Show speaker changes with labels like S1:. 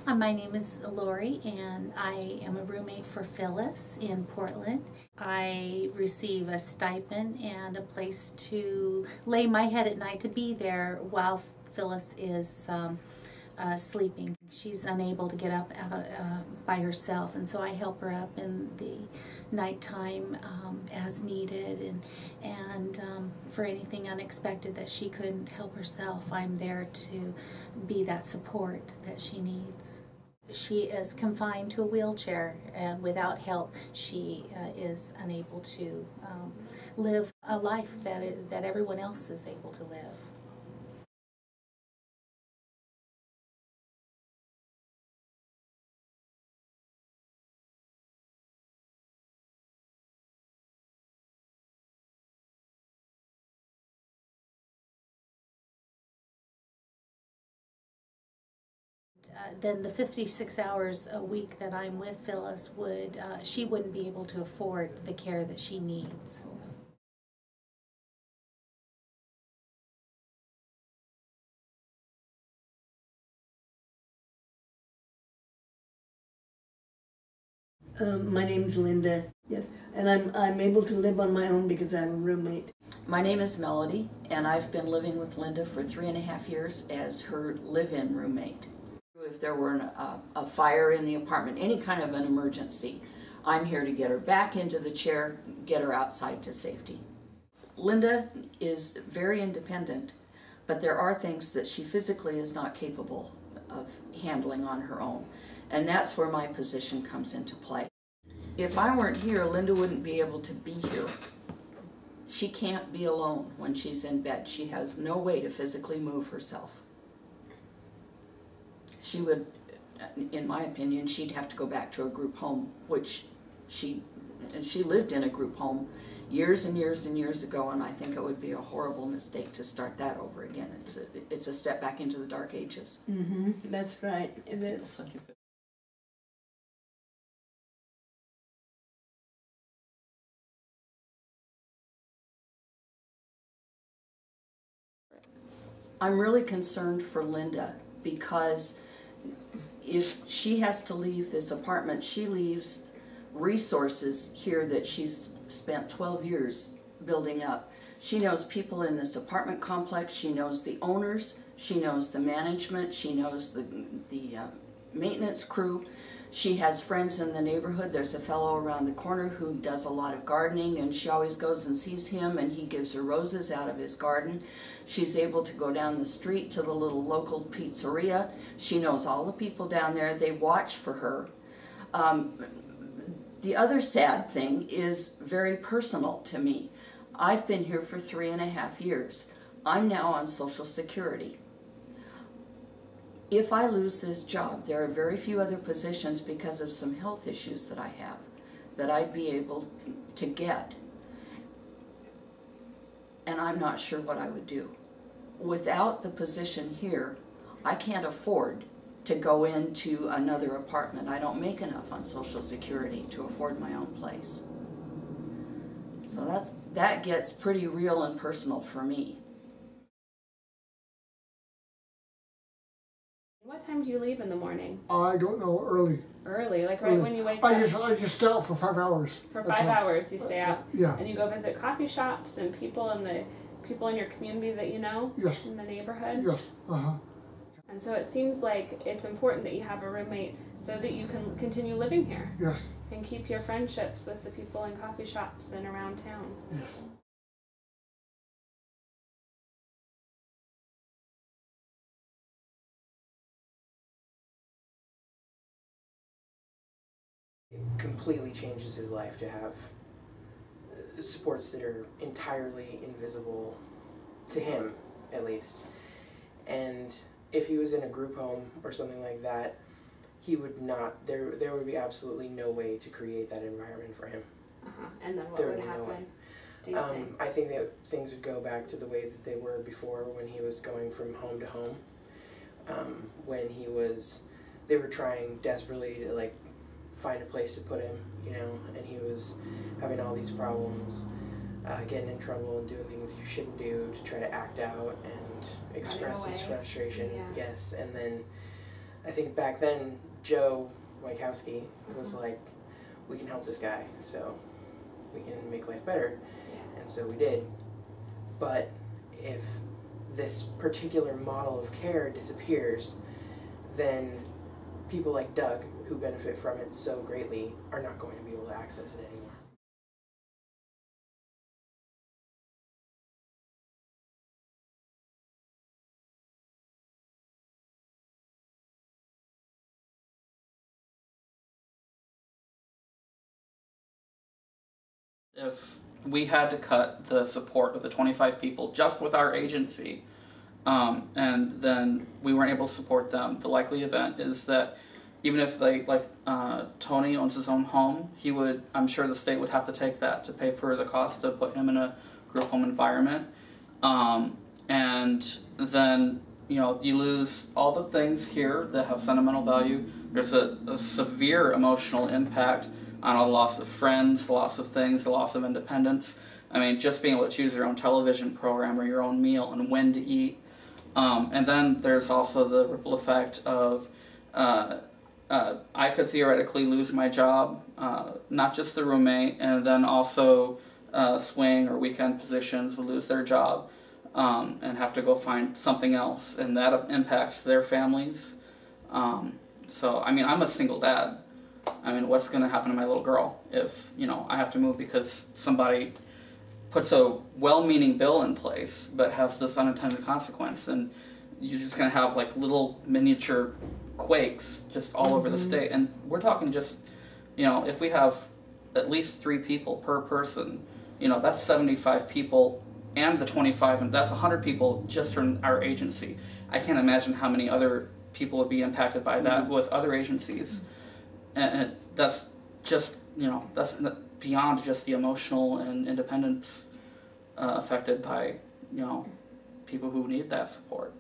S1: My name is Lori, and I am a roommate for Phyllis in Portland. I receive a stipend and a place to lay my head at night, to be there while Phyllis is sleeping. She's unable to get up out by herself, and so I help her up in the nighttime as needed, and for anything unexpected that she couldn't help herself, I'm there to be that support that she needs. She is confined to a wheelchair, and without help she is unable to live a life that everyone else is able to live. Then the 56 hours a week that I'm with Phyllis she wouldn't be able to afford the care that she needs.
S2: My name's Linda. Yes, and I'm able to live on my own because I have a roommate.
S3: My name is Melody, and I've been living with Linda for 3.5 years as her live-in roommate. If there were a fire in the apartment, any kind of an emergency, I'm here to get her back into the chair, get her outside to safety. Linda is very independent, but there are things that she physically is not capable of handling on her own, and that's where my position comes into play. If I weren't here, Linda wouldn't be able to be here. She can't be alone when she's in bed. She has no way to physically move herself. She would, in my opinion, she'd have to go back to a group home, which she lived in a group home years and years and years ago, and I think it would be a horrible mistake to start that over again. It's a step back into the dark ages.
S2: Mm-hmm. That's right. It is.
S3: I'm really concerned for Linda because if she has to leave this apartment, she leaves resources here that she's spent 12 years building up. She knows people in this apartment complex, she knows the owners, she knows the management, she knows the maintenance crew. She has friends in the neighborhood. There's a fellow around the corner who does a lot of gardening, and she always goes and sees him, and he gives her roses out of his garden. She's able to go down the street to the little local pizzeria. She knows all the people down there. They watch for her. The other sad thing is very personal to me. I've been here for 3.5 years. I'm now on Social Security. If I lose this job, there are very few other positions because of some health issues that I have that I'd be able to get. And I'm not sure what I would do. Without the position here, I can't afford to go into another apartment. I don't make enough on Social Security to afford my own place. So that gets pretty real and personal for me.
S4: What time do you leave in the morning?
S5: I don't know, early.
S4: Early, like right when you wake up?
S5: I just stay out for 5 hours.
S4: For 5 hours you stay out?
S5: Yeah.
S4: And you go visit coffee shops and people in your community that you know?
S5: Yes.
S4: In the neighborhood?
S5: Yes, uh-huh.
S4: And so it seems like it's important that you have a roommate so that you can continue living here.
S5: Yes.
S4: And keep your friendships with the people in coffee shops and around town.
S5: Yes.
S6: It completely changes his life to have supports that are entirely invisible to him, at least. And if he was in a group home or something like that, he would not, there would be absolutely no way to create that environment for him.
S4: And then what would happen, do you think?
S6: I think that things would go back to the way that they were before, when he was going from home to home. When they were trying desperately to like find a place to put him, you know, and he was having all these problems, getting in trouble and doing things you shouldn't do to try to act out and express his frustration.
S4: Yeah.
S6: Yes, and then I think back then, Joe Wykowski was like, we can help this guy, so we can make life better. And so we did. But if this particular model of care disappears, then people like Doug, who benefit from it so greatly, are not going to be able to access it anymore.
S7: If we had to cut the support of the 25 people just with our agency, and then we weren't able to support them, the likely event is that even if they, like Tony owns his own home, he would, I'm sure the state would have to take that to pay for the cost to put him in a group home environment. And then, you know, you lose all the things here that have sentimental value. There's a severe emotional impact on a loss of friends, the loss of things, the loss of independence. I mean, just being able to choose your own television program or your own meal and when to eat. And then there's also the ripple effect of I could theoretically lose my job, not just the roommate, and then also swing or weekend positions would lose their job and have to go find something else, and that impacts their families. So, I mean, I'm a single dad. I mean, what's going to happen to my little girl if, you know, I have to move because somebody puts a well-meaning bill in place but has this unintended consequence, and you're just going to have like little miniature quakes just all over the state. And we're talking just, you know, if we have at least 3 people per person, you know, that's 75 people, and the 25, and that's 100 people just from our agency. I can't imagine how many other people would be impacted by that with other agencies. And that's just, you know, that's beyond just the emotional and independence affected by, you know, people who need that support.